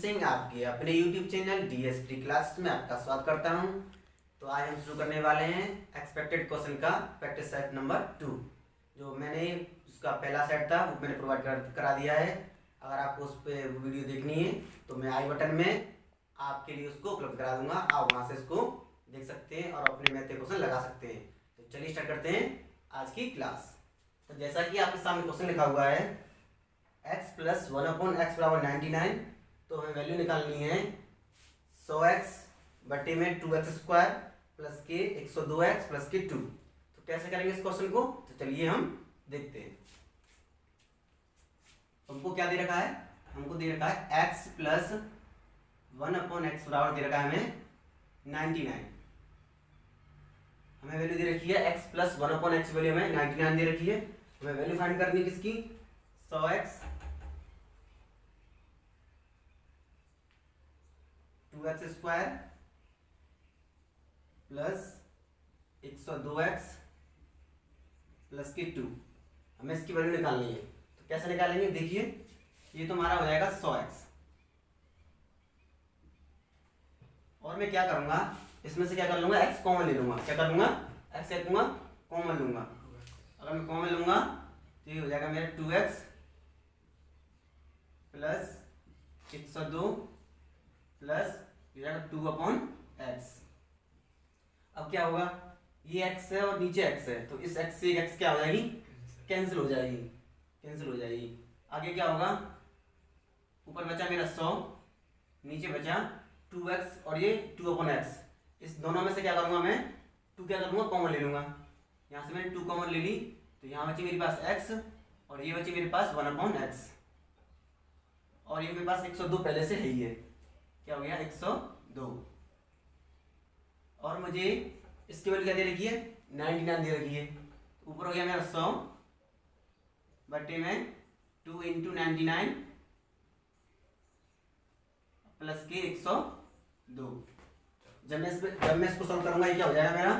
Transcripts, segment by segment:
सिंह आपके अपने YouTube channel DS free class में आपका स्वागत करता हूं। तो आज हम शुरू करने वाले हैं एक्सपेक्टेड क्वेश्चन का प्रैक्टिस सेट नंबर 2। जो मैंने उसका पहला सेट था वो मैंने प्रोवाइड करा दिया है। अगर आपको उस पर वीडियो देखनी है तो मैं आई बटन में आपके लिए उसको उपलब्ध करा दूंगा, आप वहाँ से उसको देख सकते हैं और अपने मैथ के क्वेश्चन लगा सकते हैं। तो चलिए स्टार्ट करते हैं आज की क्लास। तो जैसा कि आपके सामने क्वेश्चन लिखा हुआ है x प्लस 1/x बराबर 99, तो हमें वैल्यू निकालनी है 100x बटे में 2x स्क्वायर प्लस के 102x प्लस के 2। तो कैसे करेंगे इस क्वेश्चन को, तो चलिए हम देखते हैं। हमको क्या दे रखा है, हमको दे रखा है x प्लस 1/x बराबर दे रखा है हमें 99। हमें वैल्यू दे रखी है x प्लस 1/x वैल्यू हमें 99 दे रखी है। हमें वैल्यू फाइंड करनी है किसकी, 100x 2x square plus 102x plus की 2। हमें इसकी वैल्यू निकालनी है। तो कैसे निकालेंगे, देखिए ये तो हमारा हो जाएगा 100x, और मैं क्या करूंगा इसमें से क्या कर लूंगा, x कॉमन ले लूंगा। क्या कर लूंगा, x क्या कॉमन लूंगा। अगर मैं कॉमन लूंगा तो ये हो जाएगा मेरा 2x प्लस 102 प्लस 2/x। अब क्या होगा, ये x है और नीचे x है, तो इस x से एक x क्या हो जाएगी, कैंसिल हो जाएगी। आगे क्या होगा, ऊपर बचा मेरा 100, नीचे बचा 2x और ये 2/x। इस दोनों में से क्या करूंगा मैं, 2 क्या करूंगा, कॉमन ले लूंगा। यहाँ से मैंने 2 कॉमन ले ली, तो यहाँ बची मेरे पास x और ये बची मेरे पास 1/x, और ये मेरे पास 102 पहले से है ही है। क्या हो गया, 102। और मुझे इसकी वैल्यू क्या दे रखी है, 99 दे रखी है। ऊपर हो गया मेरा 100 बटे में 2 × 99 प्लस के 102। जब मैं इसको सॉल्व करूंगा, ये क्या हो जाएगा मेरा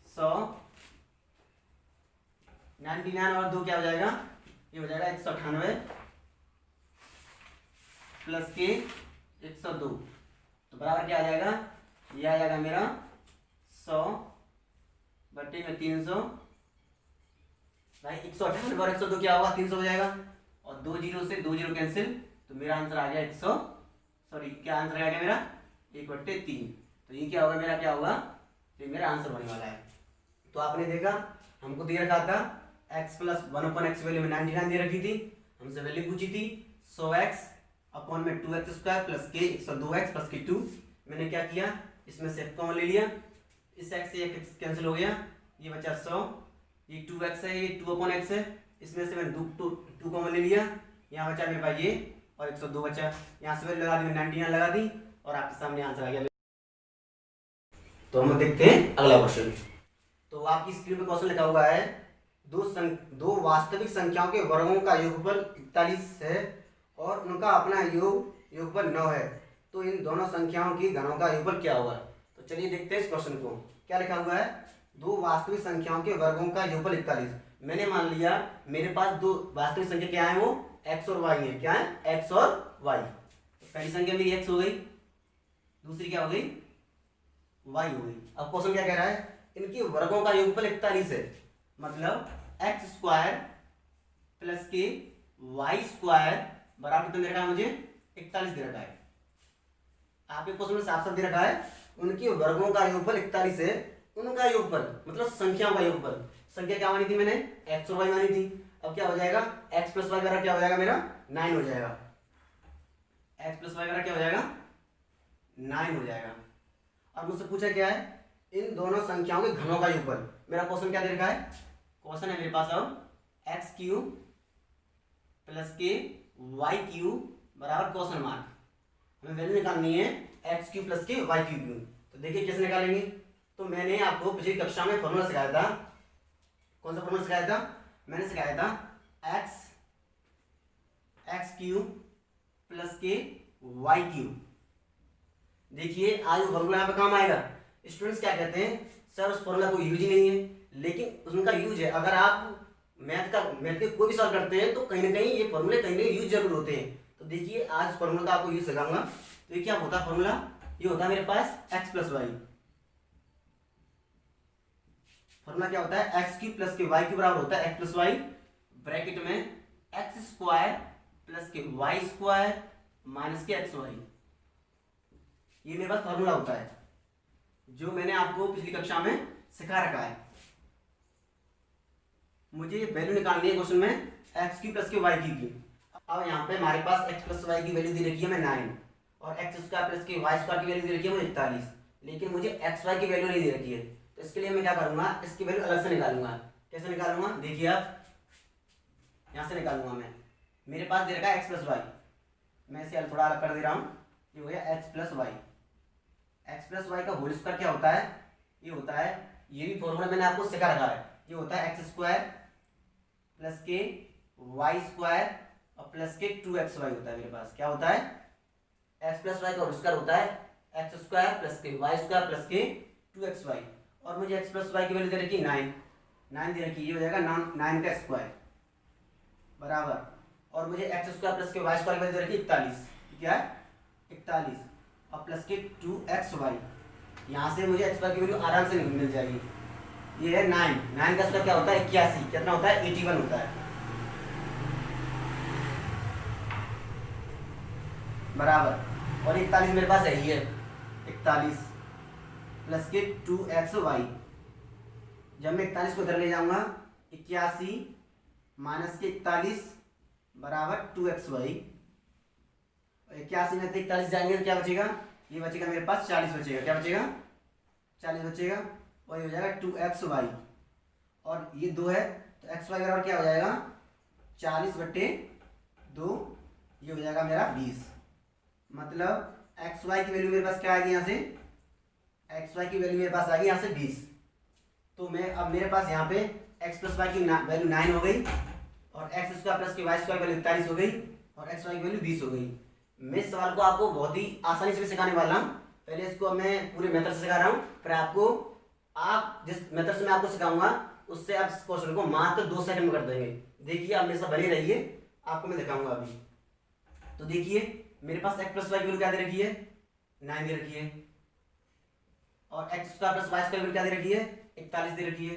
100 99 और 2 क्या हो जाएगा, ये हो जाएगा 198 प्लस के 102। तो बराबर क्या आ जाएगा, ये आ जाएगा मेरा 100 बटे में 300। भाई 198 और 102 क्या होगा, 300 हो जाएगा, और 2 0 से 2 0 कैंसिल, तो मेरा आंसर आ गया 100, सॉरी क्या आंसर आ गया मेरा 1/3। तो ये क्या होगा मेरा, क्या होगा, ये मेरा आंसर होने वाला है। तो आपने देखा हमको दे रखा था x प्लस 1/x वैल्यू में 99 दे रखी थी, हमसे वैल्यू पूछी थी 100x अपॉन में 2x स्क्वायर प्लस के 102x प्लस के 2। मैंने क्या किया, इसमें से कॉमन ले लिया, इस x से एक x कैंसिल हो गया, ये बचा 100, ये 2x है, ये 2/x है, इसमें से मैंने 2 कॉमन ले लिया, यहाँ बचा मेरे पास ये और 102 बचा। यहाँ से वैल्यू लगा दी, 99 लगा दी और आपके सामने आंसर आ गया। तो हम देखते हैं अगला क्वेश्चन। तो आपकी स्क्रीन पर क्वेश्चन लिखा हुआ है दो वास्तविक संख्याओं के वर्गों का योगफल 41 है और उनका अपना योगफल 9 है, तो इन दोनों संख्याओं की घनों का योगफल क्या होगा। तो चलिए देखते हैं इस क्वेश्चन को। क्या लिखा हुआ है, दो वास्तविक संख्याओं के वर्गों का योगफल 41। मैंने मान लिया मेरे पास दो वास्तविक संख्या क्या है, वो x और y है। क्या है, x और y। तो पहली संख्या मेरी x हो गई, दूसरी क्या हो गई, y हो गई। अब क्वेश्चन क्या कह रहा है, इनके वर्गों का योगफल 41 है, मतलब x स्क्वायर प्लस के y स्क्वायर बराबर कितना दे रखा है मुझे, 41 दे रखा है। आपके क्वेश्चन में साफ साफ दे रखा है उनके वर्गों का योगफल 41 है, उनका योगफल मतलब संख्याओं का योगफल। संख्या क्या मानी थी मैंने, x और y मानी थी। अब क्या हो जाएगा, x प्लस y बराबर क्या हो जाएगा मेरा 9 हो जाएगा। x प्लस y बराबर क्या हो जाएगा, 9 हो जाएगा। अब मुझसे पूछा क्या है, इन दोनों संख्याओं के घनों का योगफल। मेरा क्वेश्चन क्या दे रखा है, क्वेश्चन है मेरे पास अब x³ प्लस के y³ बराबर क्वेश्चन मार्क। हमें वैल्यू निकालनी है x³ प्लस के y³। तो देखिए कैसे निकालेंगे। तो मैंने आपको पिछली कक्षा में फॉर्मूला सिखाया था। कौन सा फॉर्मूला सिखाया था, मैंने सिखाया था x³ प्लस के y³। देखिए आज वो फॉर्मूला यहाँ पे काम आएगा। स्टूडेंट्स क्या कहते हैं, सर उस फॉर्मूला को यूज ही नहीं है, लेकिन उनका यूज है। अगर आप मैथ के कोई भी सवाल करते हैं तो कहीं ना कहीं ये फॉर्मूले कहीं ना कहीं यूज जरूर होते हैं। तो देखिए आज फॉर्मूला तो आपको यूज सिखाऊंगा। तो ये क्या होता है फॉर्मूला, ये होता है मेरे पास एक्स प्लस वाई। फॉर्मूला क्या होता है, एक्स क्यूब प्लस के वाई के बराबर होता है एक्स प्लस वाई, ब्रैकेट में एक्स स्क्वायर प्लस के वाई स्क्वायर माइनस के एक्स वाई। ये मेरे पास फॉर्मूला होता है जो मैंने आपको पिछली कक्षा में सिखा रखा है। मुझे वैल्यू निकालनी है क्वेश्चन में एक्स क्यूब प्लस के वाई की। अब यहाँ पे हमारे पास एक्स प्लस वाई की वैल्यू दी रखी है मैं 9 और एक्स स्क्वायर प्लस के वाई स्क्वायर की वैल्यू दी रखी है मुझे 41, लेकिन मुझे एक्स वाई की वैल्यू नहीं दी रखी है। तो इसके लिए मैं क्या करूंगा, इसकी वैल्यू अलग से निकालूंगा। कैसे निकालूंगा, देखिए आप, यहाँ से निकालूंगा मैं। मेरे पास दे रखा है एक्स प्लस वाई, मैं इसे थोड़ा अलग कर दे रहा हूँ। ये हो गया x plus y. X plus y का होल स्क्वायर क्या होता है, ये होता है, ये भी फॉर्मूला मैंने आपको सिखा रखा है। ये होता है एक्स स्क्वायर प्लस के वाई स्क्वायर और प्लस के 2xy होता है। मेरे पास क्या होता है, एक्स प्लस वाई का होल स्क्वायर होता है एक्स स्क्वायर प्लस के वाई स्क्वायर प्लस के 2xy। और मुझे एक्स प्लस वाई की वैल्यू दे रखी 9 दे रखी, ये हो जाएगा 9 का स्क्वायर बराबर। और मुझे एक्स स्क्वायर प्लस के वाई स्क्वायर की वैल्यू दे रखी 41, क्या है 41 और प्लस के 2xy। यहाँ से मुझे एक्स वाई की वैल्यू आराम से मिल जाएगी। ये है 9 का स्क्वायर क्या होता है 81, कितना होता है 81 होता है बराबर। और 41 मेरे पास है ही है 41 प्लस के 2xy। जब मैं 41 को इधर ले जाऊंगा 81 माइनस के 41 बराबर 2xy। 81 में से 41 जाएंगे तो क्या बचेगा, ये बचेगा मेरे पास 40 बचेगा। क्या बचेगा 40 बचेगा और ये हो जाएगा 2xy और ये 2 है तो xy बराबर क्या हो जाएगा 40/2, ये हो जाएगा मेरा 20। मतलब xy की वैल्यू मेरे पास क्या आएगी, यहाँ से xy की वैल्यू मेरे पास आएगी यहाँ से 20। तो मैं अब मेरे पास यहाँ पे x प्लस वाई की वैल्यू 9 हो गई और एक्स स्क्वायर प्लस की वाई स्क्वायर वैल्यू 41 हो गई और xy की वैल्यू 20 हो गई। मैं इस सवाल को आपको बहुत ही आसानी से सिखाने वाला हूँ। पहले इसको मैं पूरे मेथड से सिखा रहा हूँ, फिर आपको आप जिस मेथड से मैं आपको सिखाऊंगा उससे आप इस क्वेश्चन को मात्र 2 सेकंड में कर देंगे। देखिए आप मेरे साथ बने रहिए, आपको मैं दिखाऊंगा अभी। तो देखिए मेरे पास एक्स प्लस वाई की वैल्यू क्या दे रखी है 9 दे रखी है और x square plus y square की वैल्यू क्या दे रखी है 41 दे रखी है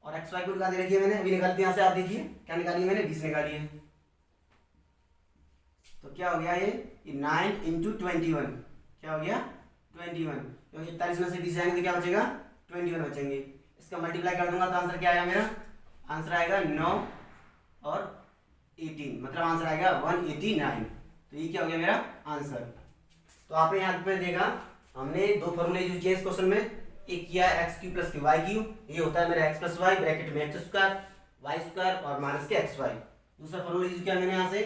और एक्स वाई की वैल्यू क्या दे रखी है मैंने अभी निकालती यहाँ से। आप देखिए क्या निकाली है मैंने 20 निकाली है। तो क्या हो गया ये 9 × 21 क्या हो गया 21, क्योंकि 41 में से 20 जाएंगे तो क्या बचेगा 21 बचेंगे। इसका मल्टीप्लाई कर दूंगा तो आंसर क्या आएगा मेरा, आंसर आएगा 9 और 18, मतलब आंसर आएगा 189। तो ये क्या हो गया मेरा आंसर। तो आपने यहाँ पे देखा हमने 2 फॉर्मूले यूज किए इस क्वेश्चन में। एक किया एक्स क्यूब प्लस के वाई क्यूब, ये होता है मेरा एक्स प्लस वाई ब्रैकेट में एक्स स्क्वायर वाई स्क्वायर और माइनस के एक्स वाई। दूसरा फॉर्मूला यूज किया मैंने यहाँ से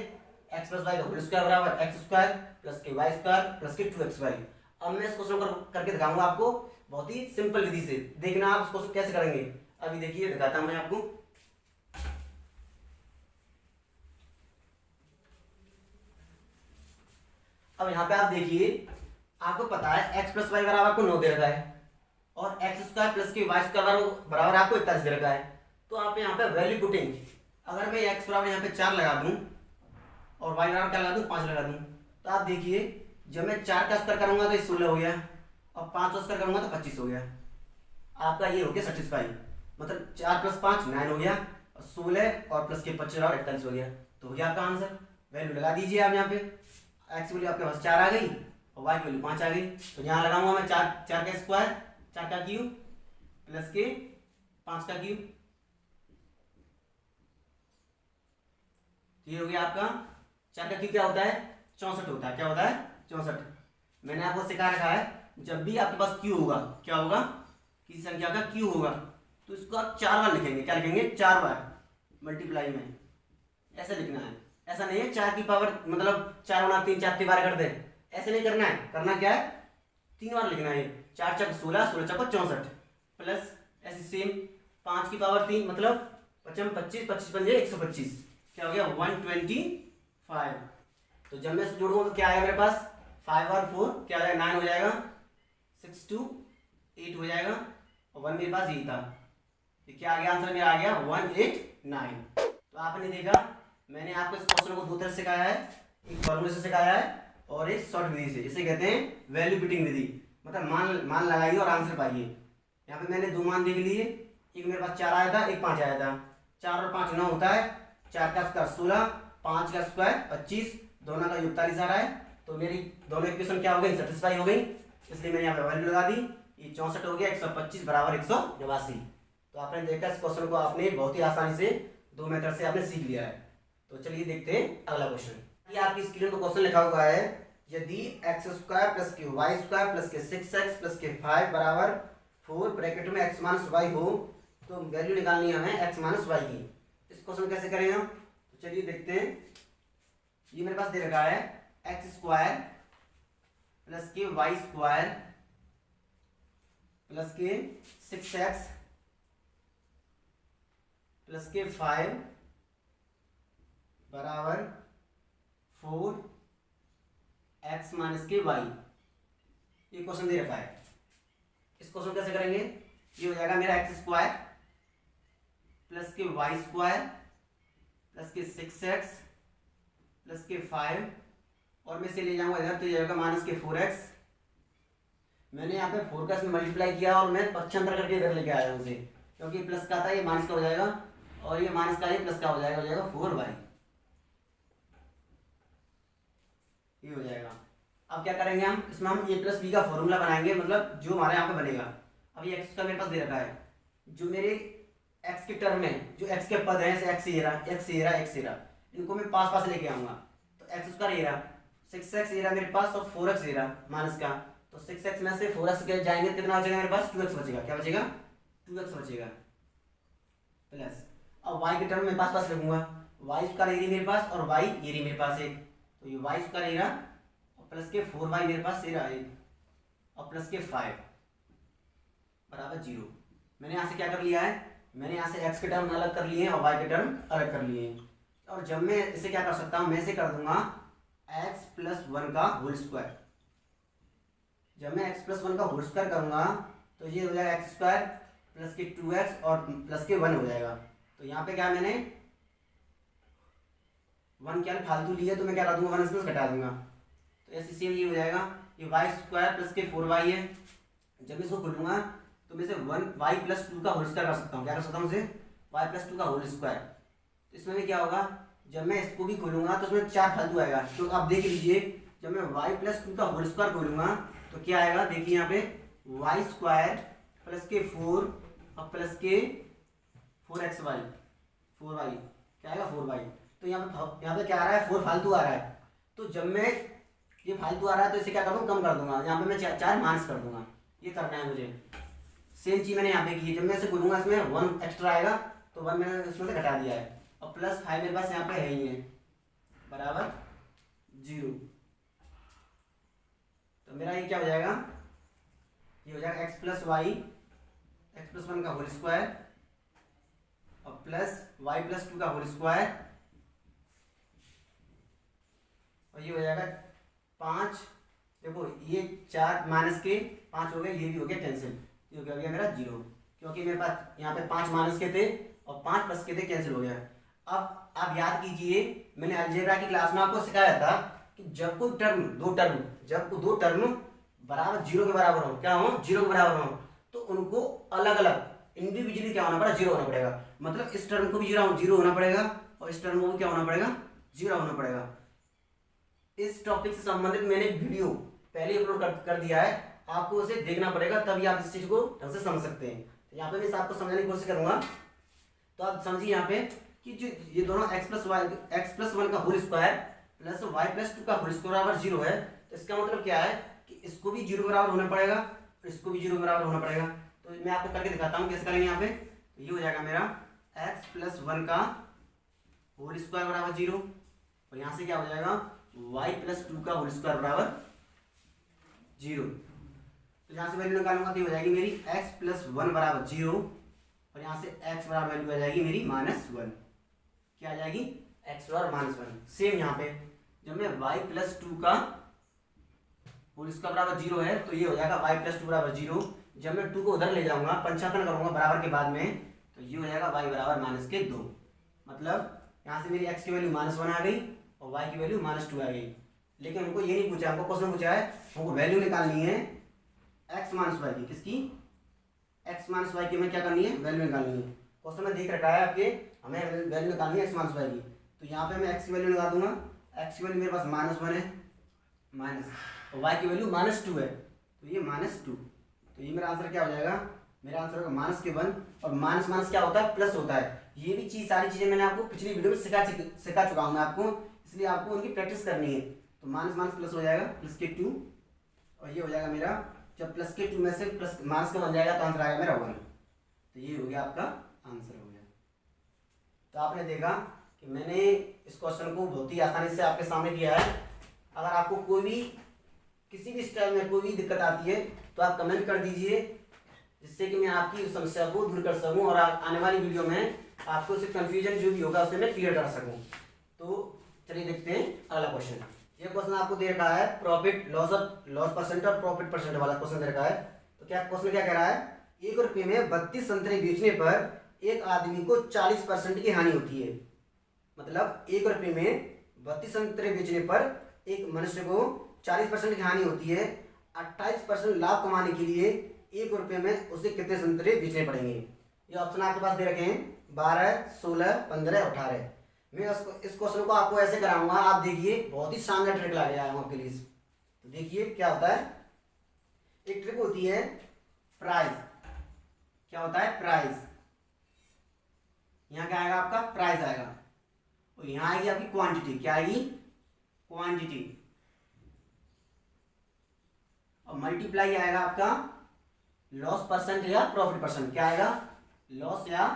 एक्स प्लस वाई का होल स्क्वायर बराबर एक्स स्क्वायर प्लस के वाई स्क्वायर प्लस के 2xy। अब मैं इस क्वेश्चन को करके दिखाऊंगा आपको बहुत ही सिंपल विधि से। देखना आप इस क्वेश्चन कैसे करेंगे, अभी देखिए दिखाता हूं मैं आपको। अब यहाँ पे आप देखिए, आपको पता है x प्लस वाई बराबर आपको 9 दे रखा है और एक्स स्क्वायर प्लस के वाई स्क्वायर बराबर आपको 41 दे रखा है। तो आप यहाँ पे वैल्यू पुटिंग, अगर मैं x बराबर यहाँ पे 4 लगा दूं और y बराबर क्या लगा दूं 5 लगा दूं, तो आप देखिए जब मैं 4 का स्क्वायर करूंगा तो 16 हो गया और 5 का स्क्वायर करूंगा तो 25 हो गया। आपका ये हो गया सेटिस्फाई, मतलब 4 + 5 9 हो गया और 16 और प्लस के 25 और 41 हो गया। तो हो गया आपका आंसर। वैल्यू लगा दीजिए आप यहाँ पे, एक्स वैल्यू आपके पास 4 आ गई और वाई वैल्यू 5 आ गई। तो यहाँ लगाऊंगा मैं 4 का स्क्वायर 4 का क्यूब प्लस के 5 का क्यूब। ये हो गया आपका 4 का क्यूब क्या होता है 64 होता है। क्या होता है 64। मैंने आपको सिखा रखा है जब भी आपके पास क्यू होगा, क्या होगा किसी संख्या का क्यू होगा तो इसको आप 4 बार लिखेंगे। क्या लिखेंगे 4 बार मल्टीप्लाई में, ऐसे लिखना है। ऐसा नहीं है 4 की पावर मतलब 4 गुणा 3 4 बार कर दे, ऐसे नहीं करना है। करना क्या है 3 बार लिखना है। 4 चक 16 16 चक 64 प्लस ऐसे सेम 5 की पावर 3 मतलब 5 25 25 पंजे 125, क्या हो गया 125। तो जब मैं जोड़ूंगा तो क्या आएगा मेरे पास 5 और 4 क्या आ जाएगा 9 हो जाएगा, 6 2 8 हो जाएगा और 1 मेरे पास यही था। तो क्या आ गया आंसर मेरा आ गया 189। तो आपने देखा मैंने आपको इस क्वेश्चन को दो तरह से सिखाया है, एक फॉर्मूले से सिखाया है और एक शॉर्ट विधि से। इसे कहते हैं वैल्यू फिटिंग विधि, मतलब मान लगाइए और आंसर पाइए। यहाँ पे मैंने दो मान देख लिए, एक मेरे पास 4 आया था, एक 5 आया था। 4 और 5 9 होता है, 4 का स्क्वायर 16, 5 का स्क्वायर 25, दोनों का योग 40 आ रहा है। तो मेरी दोनों इक्वेशन क्या हो गई, सेटिस्फाई हो गई, इसलिए मैंने यहाँ पे वैल्यू लगा दी। ये 64 हो गया, 125 बराबर 182। तो आपने देखा इस क्वेश्चन को आपने बहुत ही आसानी से दो मेथड से आपने सीख लिया है। तो चलिए देखते हैं अगला क्वेश्चन। ये आपकी स्क्रीन पर क्वेश्चन लिखा हुआ है, यदि एक्स स्क्वायर प्लस के वाई स्क्वायर प्लस के 6x प्लस के 5 बराबर 4 ब्रैकेट में x माइनस वाई हो, तो वैल्यू निकालनी है हमें x माइनस वाई की। इस क्वेश्चन कैसे करेंगे हम, तो चलिए देखते हैं। ये मेरे पास दे रखा है एक्स स्क्वायर प्लस के वाई स्क्वायर प्लस के 6x प्लस के 5 बराबर 4 x माइनस के वाई। ये क्वेश्चन दे रखा है। इस क्वेश्चन कैसे करेंगे, ये हो जाएगा मेरा एक्स स्क्वायर प्लस के वाई स्क्वायर प्लस के 6x प्लस के 5 और मैं से ले जाऊंगा इधर, तो ये जाएगा माइनस के 4x। मैंने यहाँ पे 4 का इसमें मल्टीप्लाई किया और मैं पक्षांतर करके इधर लेके आया हूँ उसे, क्योंकि प्लस का था ये माइनस का हो जाएगा और ये माइनस का ये प्लस का हो जाएगा 4y। ये हो जाएगा। अब क्या करेंगे हम, इसमें हम a प्लस बी का फॉर्मूला बनाएंगे, मतलब जो हमारे यहाँ पे बनेगा। अब ये x का मेरे पास दे रखा है, जो मेरे x के टर्म में जो x के पद हैं, जैसे x ये रहा, इनको मैं पास पास लेके आऊंगा। तो x स्क्वायर ये रहा, 6x ये रहा मेरे पास और 4x ये रहा माइनस का। तो 6x में से 4x के जाएंगे तो कितना बचेगा मेरे पास, 2x बचेगा। क्या बचेगा, 2x बचेगा प्लस। अब y के टर्म में पास पास रखूंगा, y स्क्वायर ये रही मेरे पास और y ये रही मेरे पास एक, तो ये y स्क्वायर ये रहा प्लस के 4y मेरे पास ये रहा और प्लस के 5 बराबर 0। मैंने यहाँ से क्या कर लिया है, मैंने यहाँ से x के टर्म अलग कर लिए हैं और y के टर्म अलग कर लिए हैं। और जब मैं इसे क्या कर सकता हूँ, मैं इसे कर दूंगा x प्लस 1 का होल स्क्वायर। जब मैं x प्लस 1 का होल स्क्वायर करूंगा तो ये हो जाएगा एक्स स्क्वायर प्लस के 2x और प्लस के 1 हो जाएगा। तो यहाँ पे क्या मैंने 1 क्या फालतू लिया, तो मैं क्या कर दूंगा 1 से घटा दूंगा। तो ऐसे सेम ये हो जाएगा, ये वाई स्क्वायर प्लस के 4y है। जब मैं इसको खोलूंगा तो मैं इसे 1y प्लस 2 का होल स्क्वायर कर सकता हूँ। क्या कर सकता हूँ इसे, y प्लस 2 का होल स्क्वायर। तो इसमें भी क्या होगा, जब मैं इसको भी खोलूंगा तो उसमें 4 फालतू आएगा। तो आप देख लीजिए, जब मैं y प्लस 2 का होल स्क्वायर खोलूंगा तो क्या आएगा, देखिए यहाँ पे वाई स्क्वायर प्लस के 4 और प्लस के 4xy 4y क्या आएगा 4y। तो यहाँ पे क्या आ रहा है, 4 फालतू आ रहा है। तो जब मैं ये फालतू आ रहा है तो इसे क्या कर दूँ, कम कर दूंगा। यहाँ पे मैं 4 माइनस कर दूंगा। ये करना है मुझे। सेम चीज मैंने यहाँ पे की है, जब मैं इसे खोलूंगा इसमें 1 एक्स्ट्रा आएगा, तो 1 मैंने इसमें से घटा दिया है और प्लस 5 मेरे पास यहाँ पे है ही है बराबर 0। तो मेरा ये क्या हो जाएगा, ये हो जाएगा x प्लस 1 का होल स्क्वायर और प्लस y प्लस 2 का होल स्क्वायर, और ये हो जाएगा 5। देखो ये 4 माइनस के 5 हो गए, ये भी हो गया कैंसिल, ये हो गया मेरा 0, क्योंकि मेरे पास यहाँ पे 5 माइनस के थे और 5 प्लस के थे, कैंसिल हो गया। अब आप याद कीजिए, मैंने अलजेब्रा की क्लास में आपको सिखाया था कि जब कोई दो टर्म बराबर 0 के बराबर हो, क्या हो 0 के बराबर हो, तो उनको अलग अलग इंडिविजुअली क्या होना पड़ेगा, 0 होना पड़ेगा। मतलब इस टर्म को भी 0 होना पड़ेगा और इस टर्म को भी क्या होना पड़ेगा, 0 होना पड़ेगा। इस टॉपिक से संबंधित मैंने वीडियो पहले अपलोड कर दिया है, आपको उसे देखना पड़ेगा, तभी आप इस चीज को ढंग से समझ सकते हैं। तो यहाँ पे मैं आपको समझाने की कोशिश करूंगा, तो आप समझिए यहाँ पे कि जो ये दोनों x प्लस 1 का whole square plus y plus 2 का होल स्क्वायर बराबर 0 है। तो इसका मतलब क्या है कि इसको भी 0 बराबर होना पड़ेगा और इसको भी 0 बराबर होना पड़ेगा। तो मैं आपको करके दिखाता हूँ कैसे करेंगे। यहाँ पे तो ये हो जाएगा मेरा x प्लस 1 का होल स्क्वायर बराबर 0 और यहाँ से क्या हो जाएगा y प्लस 2 का होल स्क्वायर बराबर 0। तो यहाँ से वैल्यू निकालूंगा तो ये हो जाएगी मेरी x प्लस 1 बराबर 0 और यहाँ से x बराबर वैल्यू आ जाएगी मेरी -1। क्या आ जाएगी, x बराबर -1। सेम यहाँ पे जब मैं y प्लस 2 का होल स्क्वायर बराबर 0 है, तो ये हो जाएगा y प्लस 2 बराबर 0। जब मैं 2 को उधर ले जाऊंगा, पंचांकन करूंगा बराबर के बाद में, तो ये हो जाएगा y बराबर -2। मतलब यहाँ से मेरी x की वैल्यू -1 आ गई और y की वैल्यू -2 आ गई। लेकिन हमको ये नहीं पूछा, हमको क्वेश्चन पूछा है हमको वैल्यू निकालनी है x -y की। किसकी? x -y की हमें क्या करनी है? वैल्यू निकालनी है। क्वेश्चन में देख रखा है आपके, हमें वैल्यू निकालनी है x -y की। तो यहाँ पे मैं x की वैल्यू निकाल दूंगा। x की वैल्यू मेरे पास -1 है, माइनस, और y की वैल्यू -2 है, तो ये -2। तो ये मेरा आंसर क्या हो जाएगा? मेरा आंसर होगा -1। और माइनस माइनस क्या होता है? प्लस होता है। ये भी चीज, सारी चीजें मैंने आपको पिछली वीडियो में सिखा चुका हूँ मैं आपको, इसलिए आपको उनकी प्रैक्टिस करनी है। तो माइनस माइनस प्लस हो जाएगा, +2, और ये हो जाएगा मेरा, जब +2 में से प्लस माइनस का बन जाएगा तो आंसर आएगा मेरा 1। तो ये हो गया आपका आंसर हो गया। तो आपने देखा कि मैंने इस क्वेश्चन को बहुत ही आसानी से आपके सामने किया है। अगर आपको कोई भी किसी भी स्टाइल में कोई भी दिक्कत आती है तो आप कमेंट कर दीजिए, जिससे कि मैं आपकी उस समस्या को दूर कर सकूं और आने वाली वीडियो में आपको सिर्फ कंफ्यूजन जो भी होगा उसे मैं क्लियर कर सकूं। तो चलिए देखते हैं अगला क्वेश्चन। ये क्वेश्चन आपको दे रखा है प्रॉफिट लॉस परसेंट और प्रॉफिट परसेंट वाला क्वेश्चन दे रखा है। तो क्या क्वेश्चन क्या कह रहा है? 1 रुपये में 32 संतरे बेचने पर एक आदमी को 40% की हानि होती है। मतलब 1 रुपये में 32 संतरे बेचने पर एक मनुष्य को 40% की हानि होती है। 28% लाभ कमाने के लिए 1 रुपये में उसे कितने संतरे बेचने पड़ेंगे? ये ऑप्शन आपके पास दे रखे हैं 12, 16, 15, 18। मैं इस क्वेश्चन को आपको ऐसे कराऊंगा, आप देखिए, बहुत ही शानदार ट्रिक ला के आया हूं आपके लिए। तो देखिए क्या होता है। एक ट्रिक होती है प्राइस। क्या होता है? प्राइस। यहाँ क्या आएगा? आपका प्राइस आएगा, और यहाँ आएगी आपकी क्वांटिटी। क्या आएगी? क्वांटिटी। और मल्टीप्लाई आएगा आपका लॉस परसेंट या प्रॉफिट परसेंट। क्या आएगा? लॉस या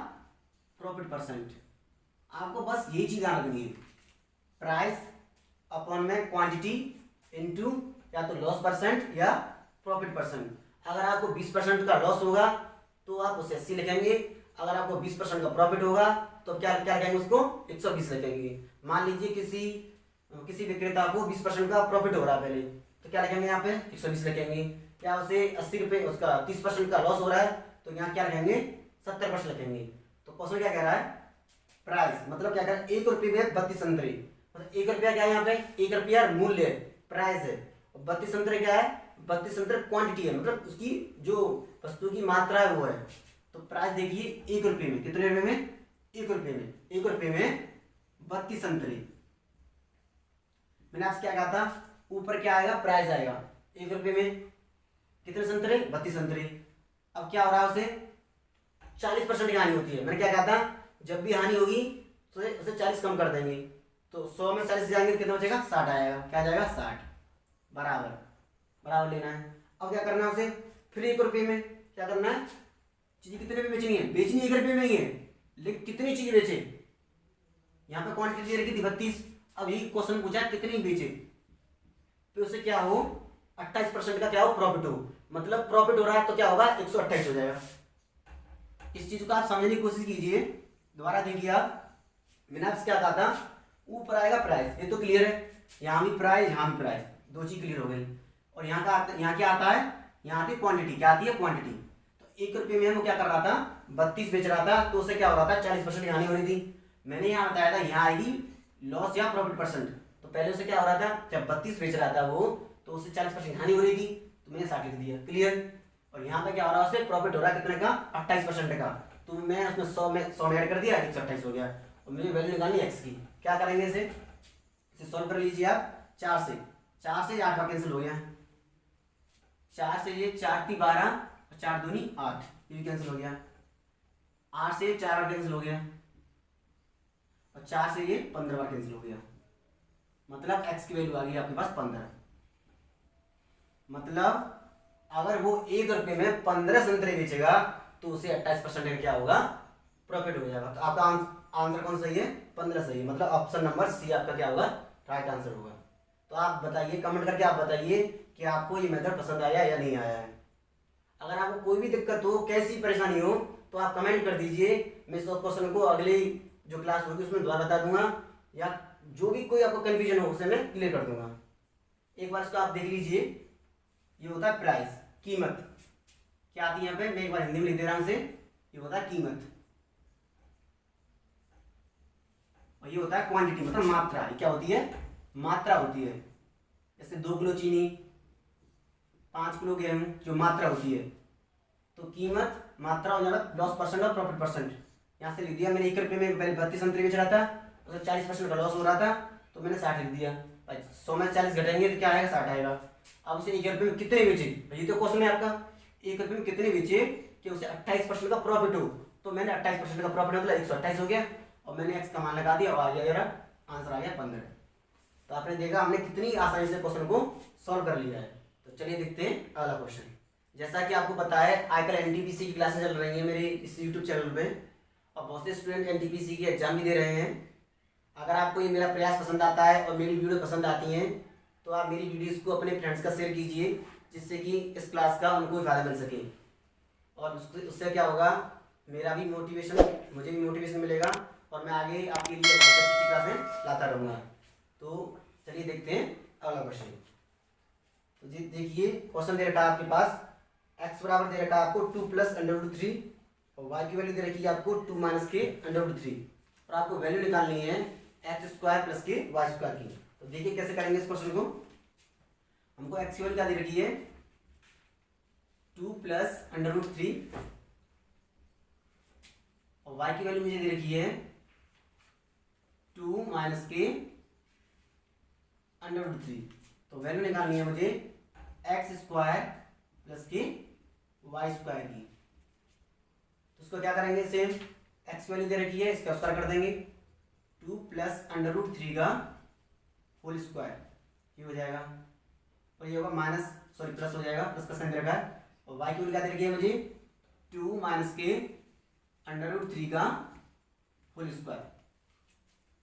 प्रॉफिट परसेंट। आपको बस यही चीज ध्यान रखनी है, प्राइस अपॉन में क्वांटिटी इनटू या तो लॉस परसेंट या प्रॉफिट परसेंट। अगर आपको 20% का लॉस होगा तो आप उसे 80 लिखेंगे, अगर आपको 20% का प्रॉफिट होगा तो क्या क्या लिखेंगे? उसको 120 लिखेंगे। मान लीजिए किसी विक्रेता को 20% का प्रॉफिट हो रहा है पहले, तो क्या लिखेंगे? यहाँ पे 120 लिखेंगे। क्या उसे 80 रुपये, उसका 30% का लॉस हो रहा है, तो यहाँ क्या लिखेंगे? 70% लिखेंगे। तो क्वेश्चन क्या कह रहा है? प्राइस मतलब क्या कह रहा है? 1 रुपये में 32 संतरे, मतलब 1 रुपया क्या है? यहाँ पे 1 रुपया मूल्य है, प्राइस है। 32 संतरे क्या है? 32 संतरे क्वांटिटी है, मतलब उसकी जो वस्तु की मात्रा है वो है। तो प्राइस देखिए 1 रुपये में, कितने रुपये में? 1 रुपये में। 1 रुपये में 32 संतरे। मैंने आपसे क्या कहा था? ऊपर क्या आएगा? प्राइस आएगा। 1 रुपये में कितने संतरे? 32 संतरे। अब क्या हो रहा है? उसे 40% की हानि होती है। मैंने क्या कहा था? जब भी हानि होगी तो उसे 40 कम कर देंगे, तो 100 में 40 जाएंगे तो कितना बचेगा? 60 आएगा। क्या जाएगा? 60। बराबर लेना है। अब क्या करना है उसे? फिर 1 रुपये में क्या करना है? चीजें कितने में बेचनी है? बेचनी 1 रुपये में ही है, लेकिन कितनी चीज बेचे? यहाँ पे क्वांटिटी दे रखी थी 32। अब यही क्वेश्चन पूछा कितनी बेचे, तो उसे क्या हो? 28% का क्या हो? प्रॉफिट हो। मतलब प्रॉफिट हो रहा है तो क्या होगा? 128 हो जाएगा। इस चीज को आप समझने की कोशिश कीजिए। दोबारा देखिए आप, मैंने आपसे क्या कहा था? ऊपर आएगा प्राइस, ये तो क्लियर है। यहाँ भी प्राइस, यहाँ भी प्राइस, दो चीज क्लियर हो गई। और यहाँ क्या आता है? यहाँ आती है क्वांटिटी। क्या आती है? क्वांटिटी। तो 1 रुपये में वो क्या कर रहा था? 32 बेच रहा था, तो उसे क्या हो रहा था? 40% की हानि हो रही थी। मैंने यहाँ बताया था यहाँ आएगी लॉस या प्रॉफिट परसेंट। तो पहले उसे क्या हो रहा था? जब 32 बेच रहा था वो, तो उसे 40% हानि हो रही थी, तो मैंने 60 लिख दिया। क्लियर। और यहाँ पे क्या हो रहा है? उसे प्रॉफिट हो रहा है कितने का? 28% का। तो मैं उसमें 100 में ऐड कर दिया, 128 हो गया। और मुझे वैल्यू निकालनी x की। क्या करेंगे? इसे सॉल्व कर लीजिए आप। 4 से 8 बार कैंसिल हो गया। 4 से ये 4 × 12 और 4 दूनी 8, ये भी कैंसिल हो गया। 8 से 4 बार कैंसिल हो गया, और 4 से ये 15 बार कैंसिल हो गया। मतलब x की वैल्यू आ गई आपके पास 15। मतलब अगर वो 1 रुपये में 15 संतरे बेचेगा तो उसे 28% का क्या होगा? प्रॉफिट हो जाएगा। तो आपका आंसर कौन सही है? 15 सही है। मतलब ऑप्शन नंबर सी आपका क्या होगा? राइट आंसर होगा। तो आप बताइए, कमेंट करके आप बताइए कि आपको ये मेथड पसंद आया या नहीं आया है। अगर आपको कोई भी दिक्कत हो, कैसी परेशानी हो, तो आप कमेंट कर दीजिए। मैं इस क्वेश्चन को अगली जो क्लास होगी उसमें दोबारा बता दूंगा, या जो भी कोई आपको कंफ्यूजन हो उसे मैं क्लियर कर दूंगा। एक बार इसको आप देख लीजिए। ये होता है प्राइस, कीमत। क्या आती है यहाँ पे? मैं एक बार हिंदी में लिख दे रहा हूं। ये होता है कीमत। और ये होता है क्वांटिटी, मतलब मात्रा। ये क्या होती है? मात्रा होती है। जैसे 2 किलो चीनी, 5 किलो गेहूं, जो मात्रा होती है। तो कीमत मात्रा हो जाएगा, लॉस परसेंट और प्रॉफिट परसेंट। यहाँ से लिख दिया मैंने 1 रुपये में पहले 32 संतरे बेच रहा था, उसे 40% का लॉस हो रहा था, तो मैंने 60 लिख दिया। 100 में 40 घटेंगे तो क्या आएगा? 60 आएगा। अब उसे 1 रुपये में कितने बेचे? ये तो क्वेश्चन है आपका, 1 रुपये में कितने बेचे कि उसे 28% का प्रॉफिट हो। तो मैंने 28% का प्रॉफिट मतलब 128 हो गया, और मैंने एक्स का मान लगा दिया, और आ गया मेरा आंसर आ गया 15। तो आपने देखा हमने कितनी आसानी से क्वेश्चन को सॉल्व कर लिया है। तो चलिए देखते हैं अगला क्वेश्चन। जैसा कि आपको पता है आजकल एनटीपीसी की क्लासेस चल रही हैं मेरे इस यूट्यूब चैनल पे, और बहुत से स्टूडेंट एनटीपीसी की एग्जाम भी दे रहे हैं। अगर आपको ये मेरा प्रयास पसंद आता है और मेरी वीडियो पसंद आती हैं, तो आप मेरी वीडियोस को अपने फ्रेंड्स का शेयर कीजिए, जिससे कि इस क्लास का उनको भी फायदा मिल सके। और उससे क्या होगा, मेरा भी मोटिवेशन, मुझे भी मोटिवेशन मिलेगा, और मैं आगे आपके लिए बहुत अच्छी क्लासें लाता रहूँगा। तो चलिए देखते हैं अगला क्वेश्चन। तो जी देखिए, क्वेश्चन दे रखा है आपके पास, x बराबर दे रखा है आपको 2 + √3, और y की वैल्यू दे रखी है आपको 2 - के √3, और आपको वैल्यू निकालनी है x² + के y² की। तो देखिए कैसे करेंगे इस क्वेश्चन को। हमको x की वैल्यू क्या दे रखी है? 2 + √3, और y की वैल्यू मुझे दे रखी है 2 - के √3। तो वैल्यू निकालनी है मुझे x² + के y² की। तो उसको क्या करेंगे, सेम x वैल्यू दे रखी है, इसका स्क्वायर कर देंगे, 2 + √3 का होल स्क्वायर, ये हो जाएगा, और ये होगा प्लस हो जाएगा, प्लस का साइन दे रखा है। और y की वैल्यू क्या दे रखी है मुझे? 2 - के √3 का होल स्क्वायर।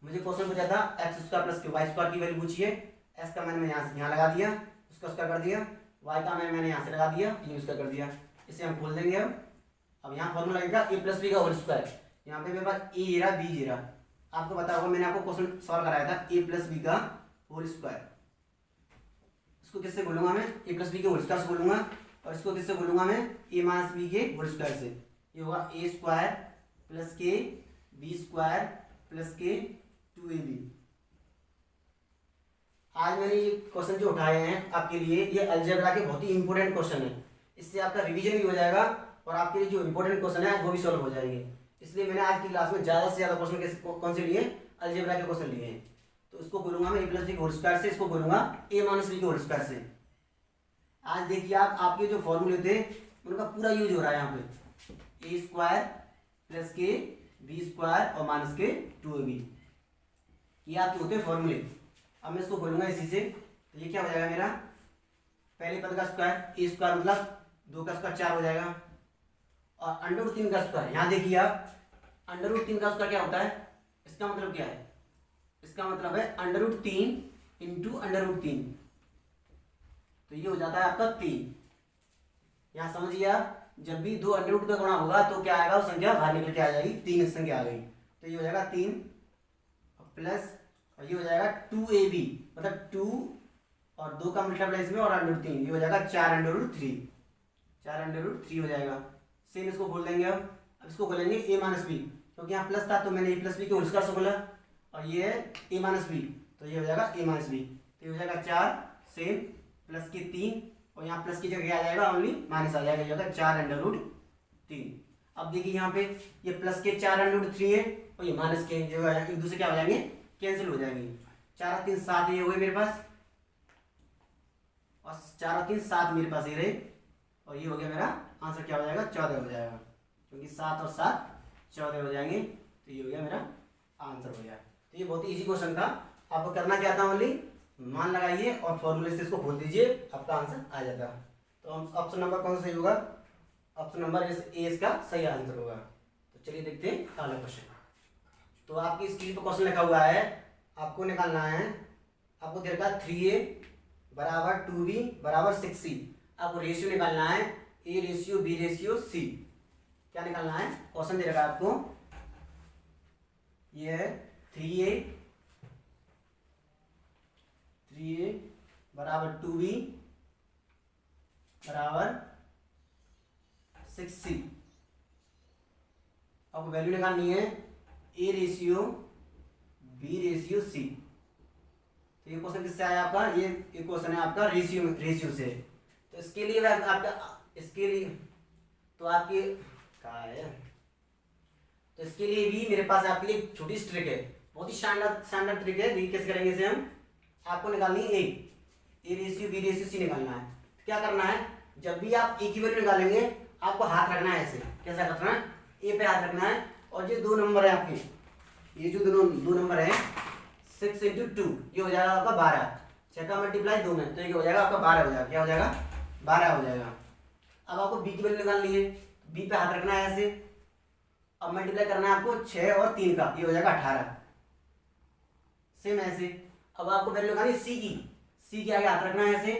मुझे क्वेश्चन पूछा था x² + के y² की वैल्यू पूछी है। x का मैंने यहाँ लगा दिया, उसका स्क्वायर कर दिया, y का मैंने यहाँ से लगा दिया, ये उसका कर दिया। इसे हम खोल देंगे। अब यहाँ फॉर्मूला लगेगा a + b का होल स्क्वायर। यहाँ पे मेरे पास a जीरा b जीरा, आपको पता होगा मैंने आपको क्वेश्चन सॉल्व कराया था a + b का होल स्क्वायर। इसको किससे बोलूंगा मैं? a + b के होल स्क्वायर से बोलूंगा, और इसको किससे बोलूंगा मैं? a - b के होल स्क्वायर से। ये होगा a² + के b² + के 2ab। आज मैंने ये क्वेश्चन जो उठाए हैं आपके लिए, ये अलजेब्रा के बहुत ही इंपॉर्टेंट क्वेश्चन है। इससे आपका रिवीजन भी हो जाएगा, और आपके लिए जो इंपॉर्टेंट क्वेश्चन है वो भी सॉल्व हो जाएंगे। इसलिए मैंने आज की क्लास में ज़्यादा से ज़्यादा क्वेश्चन कौन से लिए? अलजेब्रा के क्वेश्चन लिए हैं। तो इसको बोलूंगा मैं a + b के होल स्क्वायर से, इसको बोलूंगा a - b के होल स्क्वायर से। आज देखिए आपके जो फॉर्मूले थे उनका पूरा यूज हो रहा है यहाँ पे, a² + के b² और माइनस के 2ab, ये आपके होते हैं फॉर्मूले। अब मैं इसको बोलूंगा इसी से, तो ये क्या हो जाएगा मेरा? पहले पद का स्क्वायर, a² मतलब 2 का स्क्वायर 4 हो जाएगा, और √3 का स्क्वायर। यहाँ देखिए आप, √3 का स्क्वायर क्या होता है? इसका मतलब क्या है? इसका मतलब है √3 × √3, तो ये हो जाता है आपका 3। यहाँ समझिए आप, जब भी 2 √2 का गुणा होगा तो क्या आएगा? वो संख्या बाहर निकल के आ जाएगी, 3 संख्या आ गई, तो ये हो जाएगा 3 प्लस, और ये हो जाएगा 2ab, मतलब 2 और 2 का मल्टीप्लाई इसमें, और √3, ये हो जाएगा 4√3, 4√3 हो जाएगा। सेम इसको खोल देंगे। अब इसको खोलेंगे a - b, क्योंकि यहाँ प्लस था तो मैंने a + b के होल स्क्वायर से खोला, और ये है a - b, तो ये हो जाएगा a - b, तो ये हो जाएगा 4, सेम प्लस के 3, और यहाँ प्लस की जगह क्या आ जाएगा? ओनली माइनस आ जाएगा, ये होगा 4√3। अब देखिए यहाँ पे ये प्लस के 4√3 है, और ये माइनस के जो है एक दूसरे क्या हो जाएंगे? कैंसिल हो जाएंगे। 4 और 3 7 ये हुए मेरे पास, और 4 और 3 7 मेरे पास ये रहे, और ये हो गया मेरा आंसर क्या हो जाएगा? 14 हो जाएगा, क्योंकि 7 और 7 14 हो जाएंगे, तो ये हो गया मेरा आंसर हो गया। तो ये बहुत ही इजी क्वेश्चन था। आपको करना क्या था? ओनली मान लगाइए और फॉर्मूले से इसको खोल दीजिए, आपका आंसर आ जाता। तो ऑप्शन नंबर कौन सा सही होगा? ऑप्शन नंबर ए इसका सही आंसर होगा। तो चलिए देखते हैं अगला क्वेश्चन। तो आपकी स्क्रीन पर क्वेश्चन लिखा हुआ है, आपको निकालना है, आपको दे रखा है 3a = 2b = 6c। आपको रेशियो निकालना है, a/b/c। क्या निकालना है? क्वेश्चन दे रखा है आपको, ये है 3a = 2b = 6c। आपको वैल्यू निकालनी है a/b/c B/C। तो ये क्वेश्चन किससे आया आपका, ये क्वेश्चन है आपका रेशियो से। तो इसके लिए इसके लिए तो आपकी कहाँ है, तो इसके लिए भी मेरे पास आपके लिए छोटी सी ट्रिक है, बहुत ही शानदार ट्रिक है। देखिए कैसे करेंगे इसे हम। आपको निकालनी है A/B/C निकालना है। तो क्या करना है, जब भी आप A की वैल्यू निकालेंगे आपको हाथ रखना है ऐसे, कैसा रखना है, A पे हाथ रखना है। और जो 2 नंबर है आपके, ये जो दो नंबर है 6 × 2, ये हो जाएगा आपका 12। 6 का मल्टीप्लाई 2 में, तो ये हो जाएगा आपका 12 हो जाएगा। क्या हो जाएगा, 12 हो जाएगा। अब आपको B की वैल्यू निकालनी है, B पे हाथ रखना है ऐसे। अब मल्टीप्लाई करना है आपको 6 और 3 का, ये हो जाएगा 18। सेम ऐसे। अब आपको वैल्यू निकालनी C के आगे हाथ रखना है ऐसे।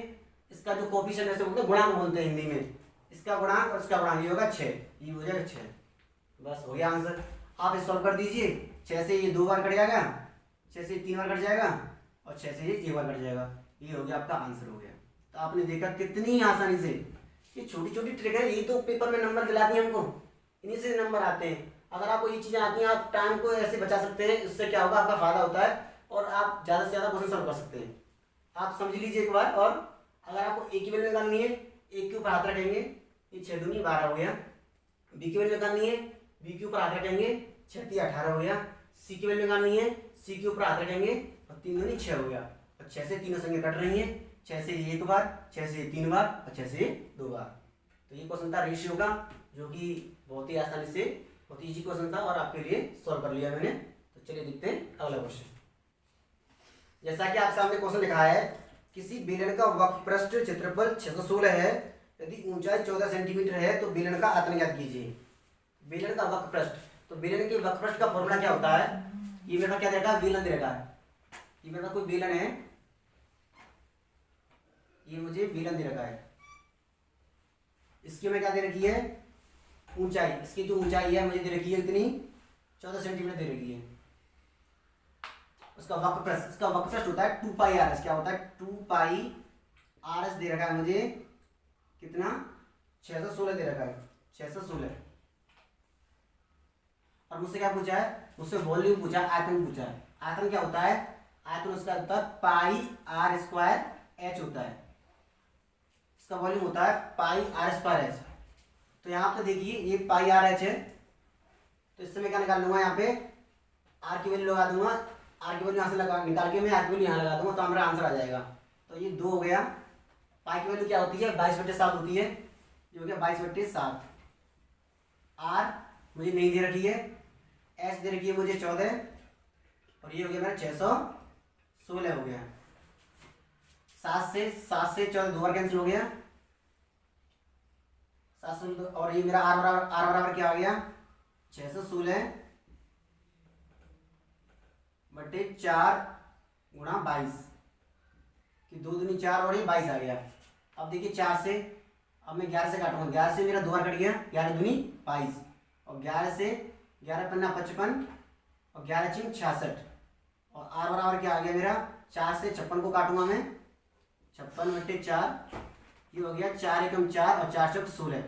इसका जो कोफिशिएंट ऐसे बोलते हैं, गुणांक बोलते हैं हिंदी में, इसका गुणांक और इसका गुणांक, ये होगा 6, ये हो जाएगा 6। बस हो गया आंसर। आप इसे सॉल्व कर दीजिए। 6 से ये 2 बार कट जाएगा, 6 से 3 बार कट जाएगा, और 6 से ये 1 बार कट जाएगा। ये हो गया आपका आंसर हो गया। तो आपने देखा कितनी आसानी से, ये छोटी छोटी ट्रिक है, ये तो पेपर में नंबर दिलाती है हमको, इन्हीं से नंबर आते हैं। अगर आपको ये चीज़ें आती हैं, आप टाइम को ऐसे बचा सकते हैं। इससे क्या होगा, आपका फायदा होता है और आप ज़्यादा से ज़्यादा क्वेश्चन सॉल्व कर सकते हैं। आप समझ लीजिए एक बार। और अगर आपको A की वैल्यू निकालनी है, A के ऊपर हाथ रखेंगे, ये 6 दूनी 12 हो गया। B की वैल्यू निकालनी है, B के ऊपर हाथ रखेंगे, 6 × 18 हो गया। C की वैल्यू निकालनी है, C के ऊपर हाथ रखेंगे, और 3 दूनी 6 हो गया। और 6 से 3 संख्या कट रही है, 6 से 1 बार, 6 से 3 बार, और 6 से 2 बार। तो ये क्वेश्चन था रेशियो का, जो कि बहुत ही आसानी से, बहुत ईजी क्वेश्चन था और आपके लिए सॉल्व कर लिया मैंने। तो चलिए देखते हैं अगला क्वेश्चन। जैसा कि आप सामने क्वेश्चन लिखा है, किसी बेलन का वक्रपृष्ठ क्षेत्रफल 616 है, यदि ऊंचाई 14 सेंटीमीटर है तो बेलन का आयतन ज्ञात कीजिए। बेलन का वक्रपृष्ठ, तो बेलन के वक्रपृष्ठ का फॉर्मूला क्या होता है। ये मेरा क्या देखा, बेलन दे रखा है, ये मेरा कोई बेलन है, ये मुझे बेलन दे रखा है। इसकी में क्या दे रखी है, ऊंचाई, इसकी जो ऊंचाई है मुझे दे रखी है इतनी 14 सेंटीमीटर दे रखी है। उसका वक्रपृष्ठ, इसका वक्रपृष्ठ होता है 2πr। क्या होता है, 2πr दे रखा है मुझे कितना, 616 दे रखा है, 616। और मुझसे क्या पूछा है, मुझसे वॉल्यूम पूछा, आयतन पूछा है। आयतन क्या होता है, आयतन उसका होता है πr² h होता है। इसका वॉल्यूम होता है πr²h। तो यहाँ पे देखिए ये πr/h है, तो इससे मैं क्या निकाल लूंगा, यहाँ पे r की वैल्यू लगा दूंगा, r की वैल्यू यहाँ से निकाल के मैं r की वैल्यू यहाँ लगा दूंगा, तो हमारा आंसर आ जाएगा। तो ये 2 हो गया। पाई की वैल्यू क्या होती है, 22/7 होती है, ये हो गया 22/7। r मुझे नहीं दे रखी है, h दे रखी है मुझे 14, और ये हो गया मेरा 616 हो गया। 7 से 14 2 बार कैंसिल हो गया, 7 से, और ये मेरा r बराबर क्या आ गया, 616 बटे 4 गुणा 22, कि 2 दूनी 4 और ये 22 आ गया। अब देखिए 4 से, अब मैं 11 से काटूंगा, 11 से मेरा 2 बार कट गया, 11 दूनी 22, और 11 से 11 पन्ना 55, और 11 × 66, और r बराबर क्या आ गया मेरा, 4 से 56 को काटूंगा मैं, 56 बटे 4, ये हो गया 4 × 4 और 4 × 16,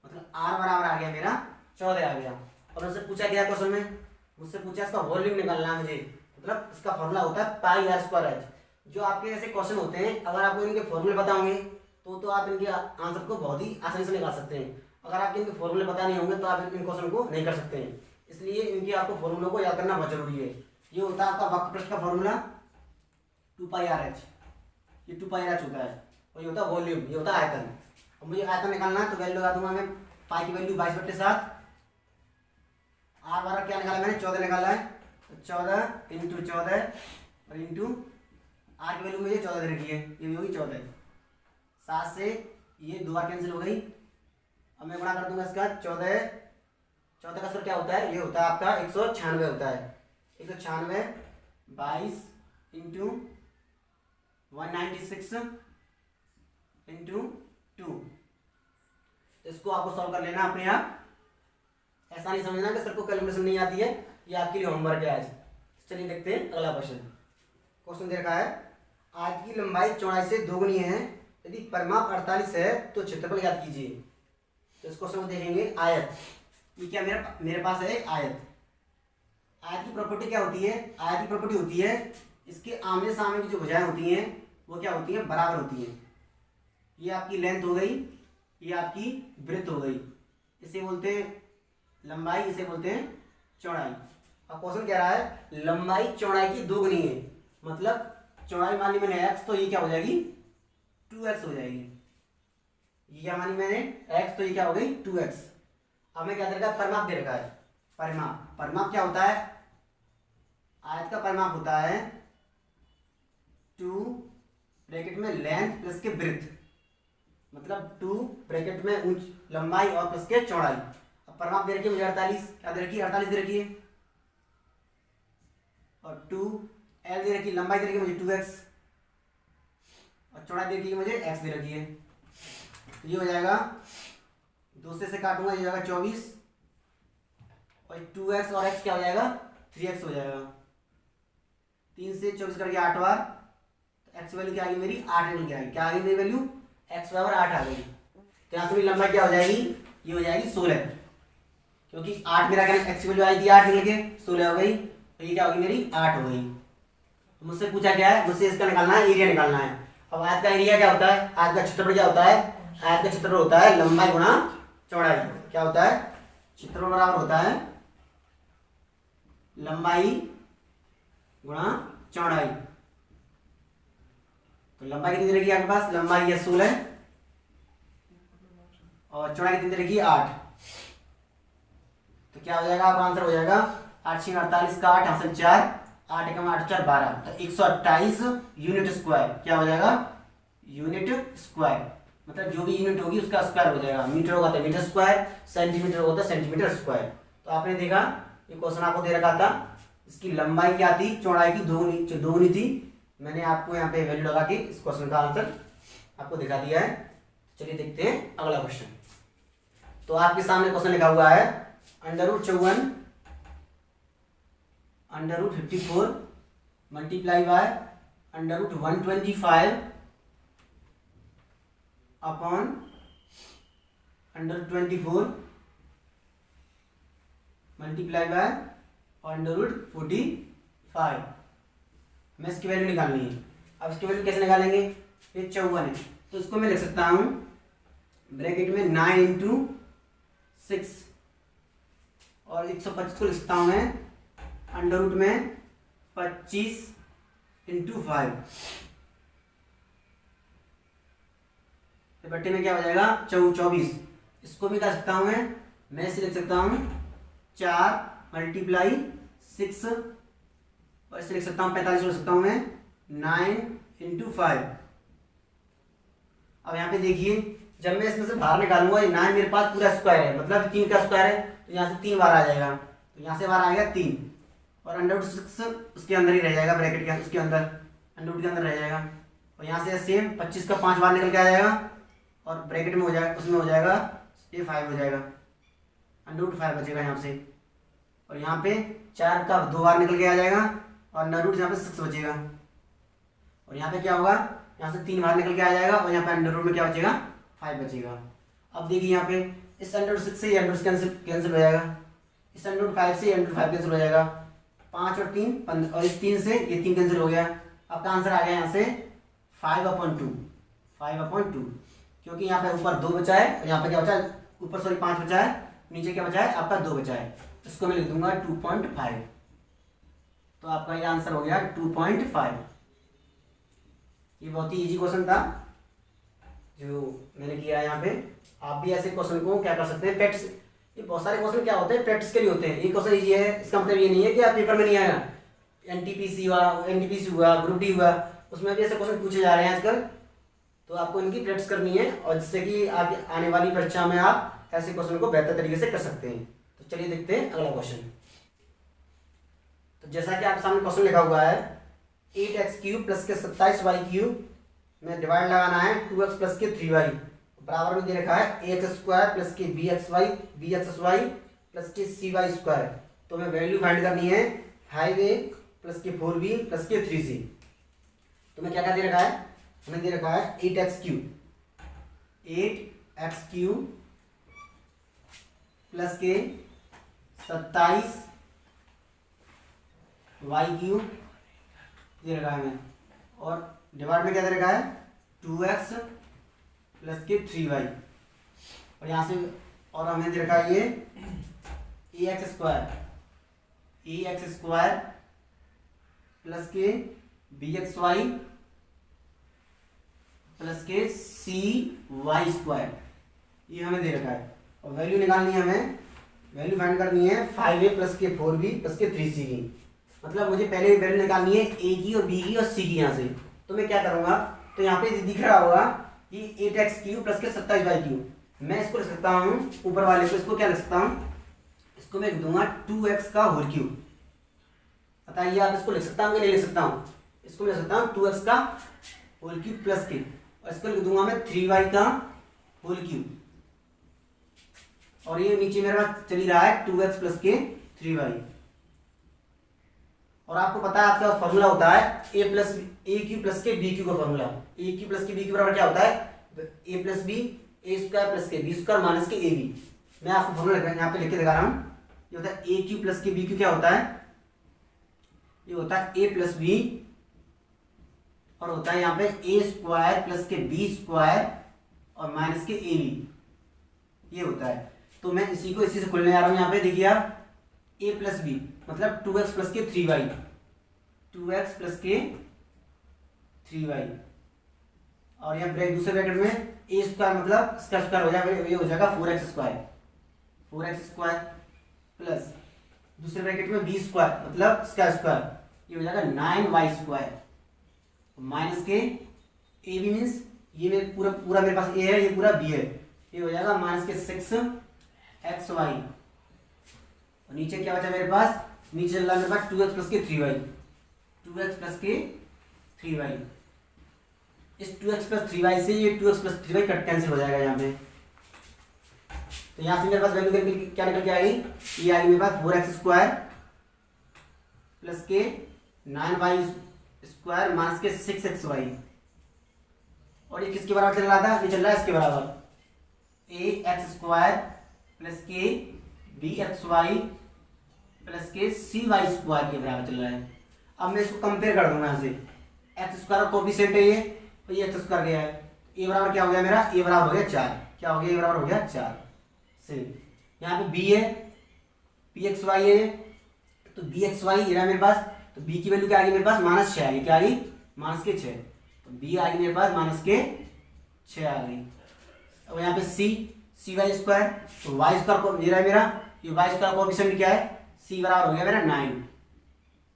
मतलब r बराबर आ गया मेरा 14 आ गया। और मुझसे पूछा गया क्वेश्चन में, मुझसे पूछा इसका वॉल्यूम निकालना है मुझे, मतलब इसका फॉर्मूला होता है πr²h। जो आपके ऐसे क्वेश्चन होते हैं, अगर आपको इनके फॉर्मूले पता होंगे तो आप इनके आंसर को बहुत ही आसानी से निकाल सकते हैं। अगर आपके इनके फॉर्मूले पता नहीं होंगे तो आप इन क्वेश्चन को नहीं कर सकते हैं। इसलिए इनके आपको फॉर्मूलों को याद करना बहुत जरूरी है। ये होता है आपका वक्रपृष्ठ का फॉर्मूला 2πr/h, ये 2πr/h होता है, और ये होता है वॉल्यूम, ये होता है आयतन। अब मुझे आयतन निकालना है, तो वैल्यू लगा दूंगा मैं, पाई की वैल्यू 22/7, r बराबर क्या निकाला मैंने, 14 निकाला है, तो 14 × 14 और इंटू r की वैल्यू मुझे 14 दे रखी है, ये भी होगी 14। 7 से ये 2 बार कैंसिल हो गई। अब मैं गुणा कर दूंगा इसका, 14 का स्क्वायर क्या होता है, ये होता है आपका 196 होता है, 196 22 × 196 × 2। इसको आपको सॉल्व कर लेना अपने आप, ऐसा नहीं समझना कि सर को कैलकुलेशन नहीं आती है, ये आपके लिए होमवर्क है आज। चलिए देखते हैं अगला क्वेश्चन। क्वेश्चन दे रखा है, आयत की लंबाई चौड़ाई से दोगुनी है, यदि परिमाप 48 है तो क्षेत्रफल ज्ञात कीजिए। तो इस क्वेश्चन को देखेंगे, आयत, ये क्या मेरे पास है एक आयत। आयत की की प्रॉपर्टी क्या होती है, आयत की प्रॉपर्टी होती है इसके आमने सामने की जो भुजाएं होती हैं वो क्या होती हैं, बराबर होती हैं। ये आपकी लेंथ हो गई, ये आपकी ब्रेथ हो गई। इसे बोलते हैं लंबाई, इसे बोलते हैं चौड़ाई। अब क्वेश्चन कह रहा है लंबाई चौड़ाई की दोगुनी है, मतलब चौड़ाई मानी मैंने x, तो ये क्या हो जाएगी 2x हो जाएगी। ये क्या मानी मैंने x, तो ये क्या हो गई 2x। अब मैं क्या दे रखा है, परिमाप दे रखा है। परिमाप, परिमाप क्या होता है, आयत का परिमाप होता है 2 ब्रैकेट में लेंथ प्लस के ब्रेथ, मतलब 2 ब्रैकेट में लंबाई और प्लस के चौड़ाई। अब परिमाप दे रखी है मुझे 48, क्या दे रखी है 48 दे रखी है, और 2l दे रखी है, लंबाई दे रखी है मुझे 2x, और चौड़ाई दे रखी है मुझे x दे रखी है। ये हो जाएगा, दूसरे से काटूंगा, ये हो जाएगा 24, और 2x और x क्या हो जाएगा 3x हो जाएगा। 3 से 24 करके 8 बार, तो x वैल्यू क्या आ गई मेरी 8 निकल के आएगी। क्या आ गई मेरी वैल्यू, x बराबर 8 आ गई। तो यहाँ से मेरी लंबाई क्या हो जाएगी, ये हो जाएगी 16, क्योंकि 8 मेरा x वैल्यू आई थी 8 निकल के 16 हो गई, तो ये क्या होगी मेरी 8 हो गई। तो मुझसे पूछा क्या है, मुझसे इसका निकालना है, एरिया निकालना है। अब आयत का एरिया क्या होता है, आयत का क्षेत्रफल क्या होता है, आयत का क्षेत्रफल होता है लंबाई गुणा चौड़ाई। क्या होता है, क्षेत्रफल बराबर होता है लंबाई गुणा चौड़ाई। तो लंबाई कितनी रहेगी आपके पास, लंबाई है 16 और चौड़ाई कितनी रहेगी 8। तो क्या हो जाएगा, आपका आंसर हो जाएगा 8 6 48 का 8 हासिल 4, 8 एकम 8 4 12, तो 128 यूनिट स्क्वायर। क्या हो जाएगा, यूनिट स्क्वायर, मतलब जो भी यूनिट होगी उसका स्क्वायर हो जाएगा। मीटर होगा तो मीटर स्क्वायर, सेंटीमीटर होगा तो सेंटीमीटर स्क्वायर। तो आपने देखा ये क्वेश्चन आपको दे रखा था, इसकी लंबाई क्या थी, चौड़ाई की दोगुनी थी। मैंने आपको यहाँ पे वैल्यू लगा के इस क्वेश्चन का आंसर आपको दिखा दिया है। चलिए देखते हैं अगला क्वेश्चन। तो आपके सामने क्वेश्चन लिखा हुआ है √54 √54 multiply by √125 upon √24 multiply by √45। हमें इसकी वैल्यू निकालनी है। अब इसकी वैल्यू कैसे निकालेंगे, ये 54 है, तो इसको मैं लिख सकता हूँ ब्रैकेट में 9 इंटू 6, और 125 को लिख सकता हूँ मैं अंडर रूट में 25 इंटू 5। बट्टे में क्या हो जाएगा 24। इसको भी कर सकता हूँ मैं इसे लिख सकता हूँ 4 मल्टीप्लाई 6, और इसे लिख सकता हूँ 45 लिख सकता हूँ मैं 9 इंटू 5। अब यहाँ पे देखिए, जब मैं इसमें से बाहर निकालूंगा, ये 9 मेरे पास पूरा स्क्वायर है, मतलब 3 का स्क्वायर है, तो यहाँ से 3 बार आ जाएगा, तो यहाँ से बार आएगा 3, और √6 उसके अंदर ही रह जाएगा, ब्रैकेट के उसके अंदर अंडर रूट के अंदर रह जाएगा। और यहाँ से सेम 25 का 5 बार निकल के आ जाएगा, और ब्रैकेट में हो जाएगा, उसमें हो जाएगा ये 5 हो जाएगा, √5 बचेगा यहाँ से। और यहाँ पे 4 का 2 बार निकल के आ जाएगा, और √ यहाँ पे 6 बचेगा। और यहाँ पे क्या होगा, यहाँ से 3 बार निकल के आ जाएगा, और यहाँ पे अंडर रूट में क्या बचेगा 5 बचेगा। अब देखिए यहाँ पे इस √6 से ये कैंसिल हो जाएगा, इस √5 से ये √5 कैंसिल हो जाएगा, 5 और 3 15, और इस 3 से ये 3 कैंसिल हो गया। आपका आंसर आ गया यहाँ से 5/2, क्योंकि यहाँ पे ऊपर 2 बचा है, और यहाँ पे क्या बचा है, ऊपर सॉरी 5 बचा है, नीचे क्या बचा है आपका 2 बचा है, इसको मैं लिख दूंगा 2.5। तो आपका ये आंसर हो गया 2.5। ये बहुत ही इजी क्वेश्चन था जो मैंने किया है यहाँ पे। आप भी ऐसे क्वेश्चन को क्या कर सकते हैं, प्रैक्टिस, ये बहुत सारे क्वेश्चन क्या होते हैं प्रैक्टिस के लिए होते हैं। ये क्वेश्चन इजी है, इसका मतलब ये नहीं है कि आप पेपर में नहीं आएगा। एनटीपीसी हुआ, ग्रुप डी हुआ, उसमें भी ऐसे क्वेश्चन पूछे जा रहे हैं आजकल, तो आपको इनकी प्रैक्टिस करनी है, और जिससे कि आप आने वाली परीक्षा में आप ऐसे क्वेश्चन को बेहतर तरीके से कर सकते हैं। तो चलिए देखते हैं अगला क्वेश्चन। तो जैसा कि आपके सामने क्वेश्चन लिखा हुआ है 8x³ प्लस के 27y³ में डिवाइड लगाना है 2x प्लस के 3y, बराबर में दे रखा है ax² प्लस के bxy प्लस के cy²। तो हमें वैल्यू फाइंड करनी है 5a प्लस के 4b प्लस के 3c। तो मैं क्या क्या दे रखा है, हमें दे रखा है 8x³ प्लस के 27 वाई क्यूब ये रखा है हमें, और डिवाइड में क्या दे रखा है 2x प्लस के 3y, और यहाँ से और हमें दे रखा है ये ax स्क्वायर प्लस के bxy प्लस के cy स्क्वायर, ये हमें दे रखा है। और वैल्यू निकालनी है हमें, वैल्यू फाइंड करनी है 5a प्लस के 4b प्लस के 3c की। मतलब मुझे पहले वैल्यू निकालनी है a की और b की और c की यहाँ से। तो मैं क्या करूँगा, तो यहाँ पे दिख रहा होगा कि 8x क्यूब प्लस के 27y क्यूब, मैं इसको लिख सकता हूँ ऊपर वाले को, इसको क्या लिख सकता हूँ, इसको मैं लिख दूंगा 2x का होल क्यूब। बताइए आप इसको लिख सकता हूँ कि नहीं लिख सकता हूँ, इसको लिख सकता हूँ 2x का होल क्यूब प्लस के, और इसको लिख दूंगा मैं 3y का होल क्यूब, और ये नीचे मेरे पास चली रहा है 2x प्लस के 3y। और आपको पता है आपका फॉर्मूला होता है a क्यूब प्लस के b क्यूब का फॉर्मूला। a क्यूब प्लस के b क्यूब बराबर क्या होता है a plus b a square plus के बी स्क्वायर माइनस के ab। मैं आपको फॉर्मूला यहाँ पे लिख के दिखा रहा हूँ। ये होता है a क्यूब प्लस के b क्यूब, क्या होता है, ये होता है a प्लस बी, और होता है यहाँ पे a स्क्वायर प्लस के b स्क्वायर और माइनस के ab, ये होता है। तो मैं इसी को इसी से खोलने जा रहा हूँ। यहाँ पे देखिए आप a प्लस बी मतलब 2x प्लस के 3y, 2x प्लस के 3y, और यहाँ ब्रैकेट दूसरे ब्रैकेट में a स्क्वायर मतलब इसका स्क्वायर हो जाएगा, ये हो जाएगा 4x स्क्वायर प्लस दूसरे ब्रैकेट में b स्क्वायर मतलब इसका स्क्वायर, ये हो जाएगा 9y स्क्वायर माइनस के a b मीन्स ये मेरे पूरा मेरे पास a है, ये पूरा b है, ये हो जाएगा माइनस के 6xy, और नीचे क्या बचा मेरे पास, नीचे चल रहा है मेरे पास 2x प्लस के 3y, 2x प्लस के 3y। इस 2x प्लस 3y से ये 2x plus 3y cut cancel हो जाएगा यहाँ पे। तो यहाँ से मेरे पास वैल्यू क्या निकल के आएगी, ये आएगी मेरे पास 4x स्क्वायर प्लस के 9y स्क्वायर माइनस के 6xy, और ये किसके बराबर चल रहा था, ये चल रहा है इसके बराबर ax स्क्वायर प्लस के bxy प्लस के cy स्क्वायर के बराबर चल रहा है। अब मैं इसको कंपेयर कर दूंगा यहाँ से, एक्स स्क्वायर कोफिशिएंट है ये, तो ये एक्स स्क्वायर गया है, ए बराबर क्या हो गया मेरा, ए बराबर हो गया 4, क्या हो गया, ए बराबर हो गया 4 से। यहाँ पे b है pxy है, तो bxy ये रहा मेरे पास, तो b की वैल्यू क्या आ गई मेरे पास -6 आ गई, क्या आ गई -6, तो b आ गई मेरे पास -6 आ गई। अब यहाँ पे cy स्क्वायर, तो y स्क्वायर ये रहा मेरा, ये y स्क्वायर कोफिशिएंट क्या है, c बराबर हो गया मेरा 9।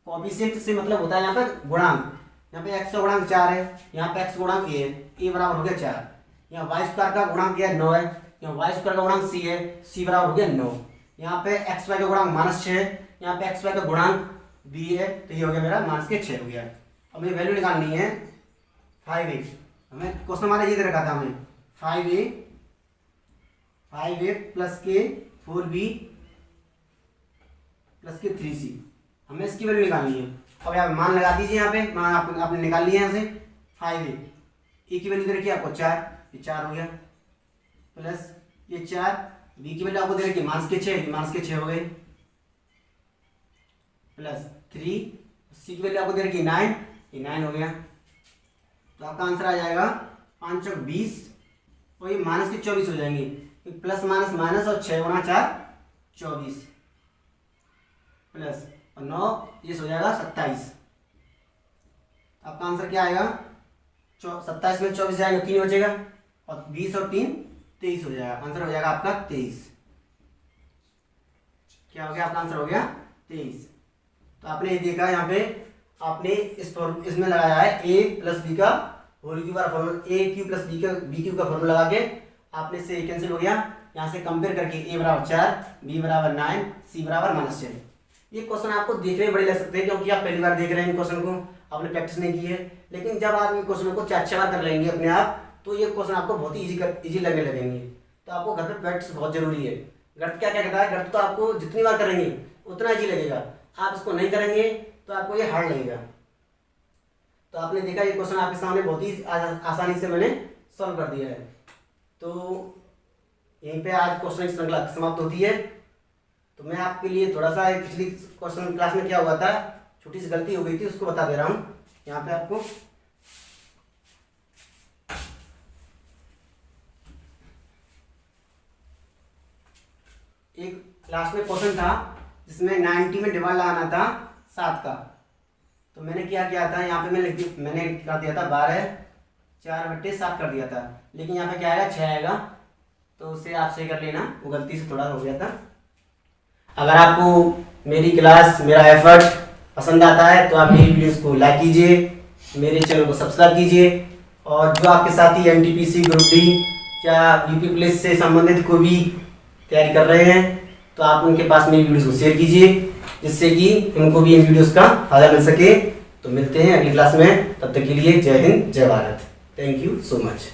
कोफिशिएंट से मतलब होता है यहाँ पे गुणांक, यहाँ पे x का गुणांक 4 है, यहाँ पे x गुणांक a है, a बराबर हो गया 4। यहाँ y स्क्वायर का गुणांक क्या है 9 है, यहाँ y स्क्वायर का गुणांक c है, c बराबर हो गया 9। यहाँ पे xy का गुणांक -6 है, यहाँ पे xy का गुणांक b है, तो ये हो गया मेरा -6 हो गया। अब मुझे वैल्यू निकालनी है 5a, हमें क्वेश्चन हमारा ये दे रखा था हमें 5a प्लस के 4b प्लस के 3c, हमें इसकी वैल्यू निकालनी है। अब यहाँ मान लगा दीजिए, यहाँ पे मान आपने निकाल लिया यहाँ से 5a की वैल्यू दे रखी है आपको 4, ये 4 हो गया, प्लस ये 4 b की वैल्यू आपको दे रखी है -6 हो गई, प्लस 3 c की वैल्यू आपको दे रखी है 9, ये 9 हो गया। तो आपका आंसर आ जाएगा 5 चौक 20, और ये -24 हो जाएंगे, प्लस माइनस माइनस, और 6 गुणा 4 24 प्लस और 9 ये हो जाएगा 27। आपका आंसर क्या आएगा, 27 में 24 जाएगा 3 बचेगा, और 20 और 3 23 हो जाएगा, आंसर हो जाएगा आपका 23। क्या हो गया, आपका आंसर हो गया 23। तो आपने ये देखा यहाँ पे आपने इसमें लगाया है a प्लस बी का होल क्यूब का formula, a cube plus b cube का फॉर्मूला लगा के आपने से कैंसिल हो गया। यहाँ से कंपेयर करके a बराबर 4, b बराबर 9, c बराबर -6। ये क्वेश्चन आपको देखने में बड़े लग सकते हैं क्योंकि आप पहली बार देख रहे हैं इन क्वेश्चन को, आपने प्रैक्टिस नहीं की है, लेकिन जब आप इन क्वेश्चनों को 4-6 बार कर लेंगे अपने आप, तो ये क्वेश्चन आपको बहुत ही इजी लगने लगेंगे। तो आपको घर पे प्रैक्टिस बहुत जरूरी है। गणित क्या क्या कहता है, गणित तो आपको जितनी बार करेंगे उतना इजी लगेगा, आप इसको नहीं करेंगे तो आपको ये हार्ड लगेगा। तो आपने देखा ये क्वेश्चन आपके सामने बहुत ही आसानी से मैंने सॉल्व कर दिया है। तो यहीं पे आज क्वेश्चन की श्रृंखला समाप्त होती है। तो मैं आपके लिए थोड़ा सा पिछली क्वेश्चन क्लास में क्या हुआ था, छोटी सी गलती हो गई थी, उसको बता दे रहा हूँ यहाँ पे आपको। एक लास्ट में क्वेश्चन था जिसमें 90 में डिवाइड लगाना था 7 का, तो मैंने क्या किया था, यहाँ पे मैंने क्या दिया था 12/4/7 कर दिया था, लेकिन यहाँ पे क्या आएगा 6 आएगा, तो उसे आप सही कर लेना, वो गलती से थोड़ा हो गया था। अगर आपको मेरी क्लास, मेरा एफर्ट पसंद आता है तो आप मेरी वीडियोस को लाइक कीजिए, मेरे चैनल को सब्सक्राइब कीजिए, और जो आपके साथी एनटीपीसी, ग्रुप डी या यूपी पुलिस से संबंधित कोई भी तैयारी कर रहे हैं तो आप उनके पास मेरी वीडियोस को शेयर कीजिए, जिससे कि उनको भी इन वीडियोस का फायदा मिल सके। तो मिलते हैं अगली क्लास में, तब तक के लिए जय हिंद, जय Bharat. Thank you so much.